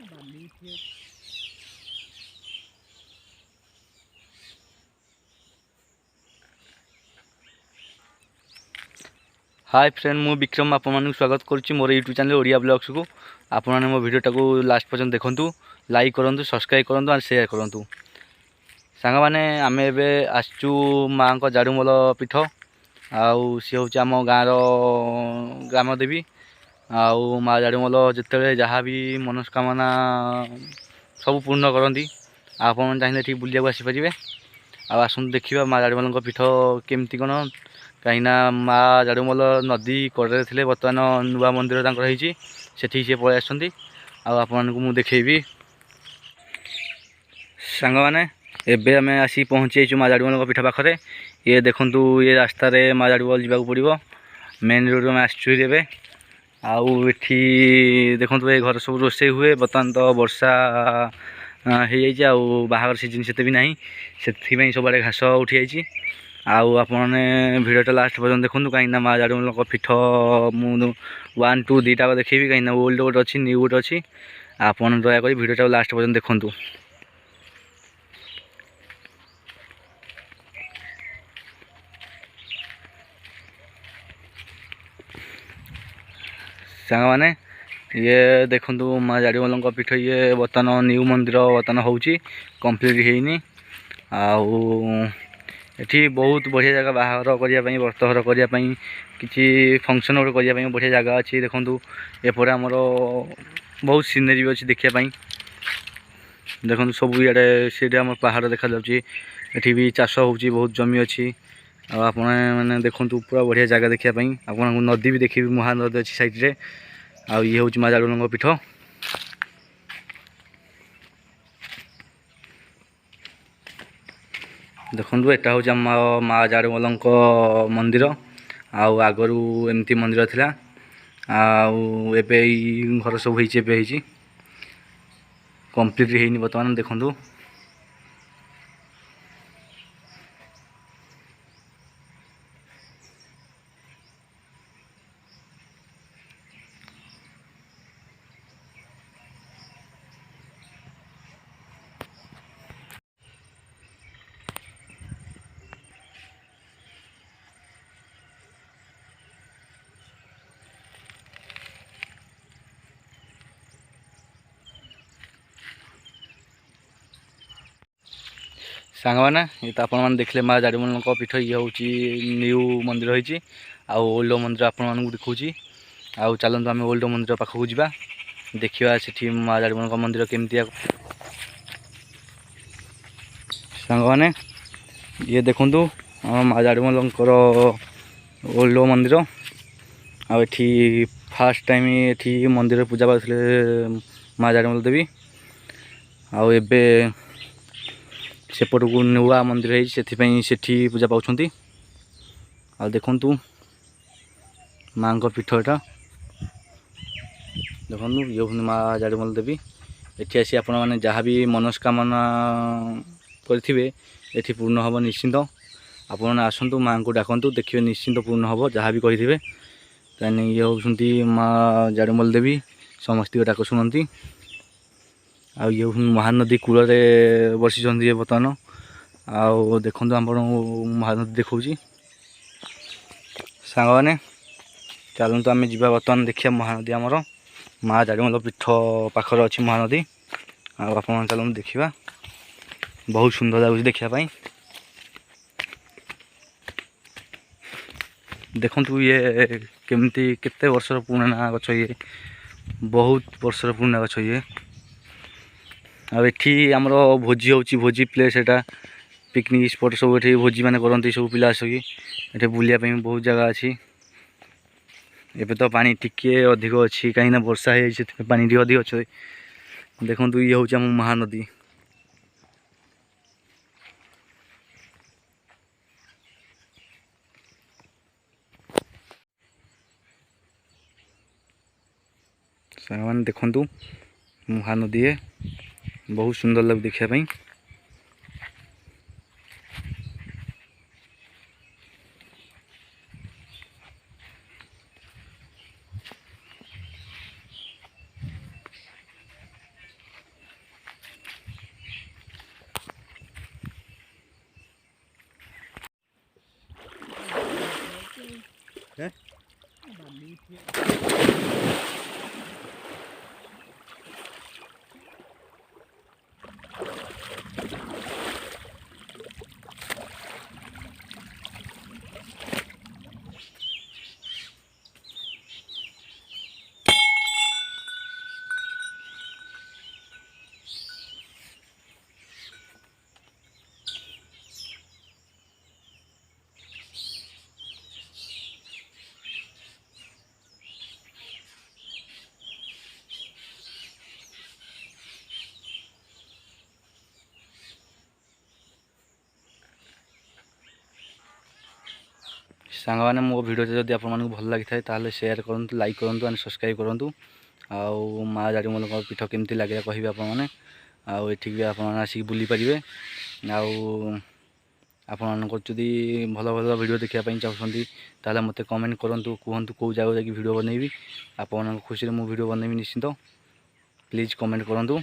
Hi friend, मु विक्रम आपको स्वागत करुच्ची मोर यूट्यूब चैनल ओडिया ब्लॉग्स को। आपने मो वीडियोटा को लास्ट पर्यंत देखूँ, लाइक करूँ, सब्सक्राइब करूँ और शेयर करूँ। सांग मैंने आम ए आसचु माँ को जाड़ूमल पीठ आउ सी हूँ आम गाँव ग्राम देवी आउ माँ जाड़ूमल जिते जहाँ भी मनस्कामना सब पूर्ण करती। आप चाहिए ठीक बुलिया आसीपारे। आसतु देखा माँ जाड़ूमल पीठ केमती कौन, कहीं माँ जाड़ूमल नदी कड़े थे, बर्तमान नुआ मंदिर होती से पलि आसुँच। आपको देखेबी सांग मैंने एबे आम आसी पहुँची माँ जाड़ूमल पीठ पाखे। ये देखु ये रास्त माँ जाड़ूमल जावाक पड़ो, मेन रोड में आसवे। आठी देखु ये घर सब रोषे हुए। बर्तमान तो वर्षा हो बाहर सीजन से भी ना, से सब आड़े घास उठी जाइए। आपने भिडटा लास्ट पर्यटन देखूँ, कहीं माँ जाड़ूमल पीठ मु 1 2 2टा देखेबी, कहीं ओल्ड गोटे अच्छी न्यू गोटे अच्छी। आप दयाक भिडटा लास्ट पर्यटन देखूँ। सांग मैंने ये देखु माँ जाड़ूमल पीठ, ये बर्तमान न्यू मंदिर बर्तमान हो कम्प्लीट होनी। एठी बहुत बढ़िया जगह बाहर करने, व्रतघर करने, किसी फंक्शन गोटे करने बढ़िया जगह अच्छी। देखु एपटे आमर बहुत सीनेरी भी अच्छी देखापी। देखो सब इे सी आम पहाड़ देखा जाऊँगी, भी चाष हो बहुत जमी अच्छी। आपने देखु पूरा बढ़िया जगह देखापी। आप नदी भी देखी, महानदी अच्छी साइड्रे। ये हूँ माँ जाड़ूमल पीठ। देखु एटा हूँ माँ जाड़ूमल मंदिर। आगरू एमती मंदिर थिला। आबे घर सब होती कम्प्लीट होनी बर्तमान। देखु सांग मैंने ये तो आपने देखले माँ जाड़ूमल पीठ। ये हूँ न्यू मंदिर होती, ओल्ड मंदिर आपको देखा। चलते आम ओल्ड मंदिर पाखक जावा, देखा से माँ जाड़ूमल मंदिर केमती। सांग मैंने ये देखु माँ जाड़ूमल ओल्ड मंदिर। आठी फास्ट टाइम ये मंदिर पूजा करते माँ जाड़ूमल देवी। आबे सेपट को नुआ मंदिर से पूजा पाँच। देखु माँ पीठ एटा देखु, ये माँ जाड़ूमल देवी। एटी आसी आपण मैंने जहाँ भी मनस्कामना करेंगे ये पूर्ण हम निश्चिंत। आपण आसतु माँ को डाकतु, देखिए निश्चिंत पूर्ण हम जहाँ भी कही। कहीं ये हूँ माँ जाड़ूमल देवी, समस्त डाक शुणती। ये महानदी कूल बसी बर्तमान। देखु आप महानदी देखा सांग मैंने। चलतु आम जा बर्तमान देखिए महानदी आमर माँ जाड़ूमल पीठ पाखर अच्छी महानदी। आप चलते देखा, बहुत सुंदर लगुच देखापी। देखु ये केमती केते वर्षर पुराना गछ, ये बहुत वर्षर पुराना गछ। ये आठी आमर भोजी हो, भोजी प्लेस एटा, पिकनिक स्पॉट सब ये भोजी मैंने करती सब पिला आसिक बुलायापी बहुत जगह अच्छी। एबे तो पानी टिके अधिक अच्छी, कहीं वर्षा है पानी टी अधिक अच्छे। देखु ये हूँ आम महानदी। सामान देखु महानदी है, बहुत सुंदर लगे देखापी। ସାଙ୍ଗମାନେ ମୋ ଭିଡ଼ିଓଟା ଯଦି ଆପଣମାନଙ୍କୁ ଭଲ ଲାଗିଥାଏ ତାହେଲେ ସେୟାର କରନ୍ତୁ, ଲାଇକ୍ କରନ୍ତୁ ଆଣ୍ଡ ସବସ୍କ୍ରାଇବ୍ କରନ୍ତୁ। ଆଉ ମା ଜାଡ଼ୁମଲ୍ଲୀଙ୍କ ପୀଠ କେମିତି ଲାଗିଲା କହିବେ ଆପଣମାନେ। ଆଉ ଏଠିକି ବି ଆପଣମାନେ ଆସିକି ବୁଲି ପାରିବେ। ଆଉ ଆପଣମାନଙ୍କର ଯଦି ଭଲ ଭଲ ଭିଡ଼ିଓ ଦେଖିବା ପାଇଁ ଚାହୁଁଛନ୍ତି ତାହେଲେ ମୋତେ କମେଣ୍ଟ କରନ୍ତୁ, କୁହନ୍ତୁ କେଉଁ ଜାଗାକୁ ଯାଇକି ଭିଡ଼ିଓ ବନେଇବି। ଆପଣମାନଙ୍କ ଖୁସିରେ ମୁଁ ଭିଡ଼ିଓ ବନେଇବି ନିଶ୍ଚିନ୍ତ। ପ୍ଲିଜ୍ କମେଣ୍ଟ କରନ୍ତୁ।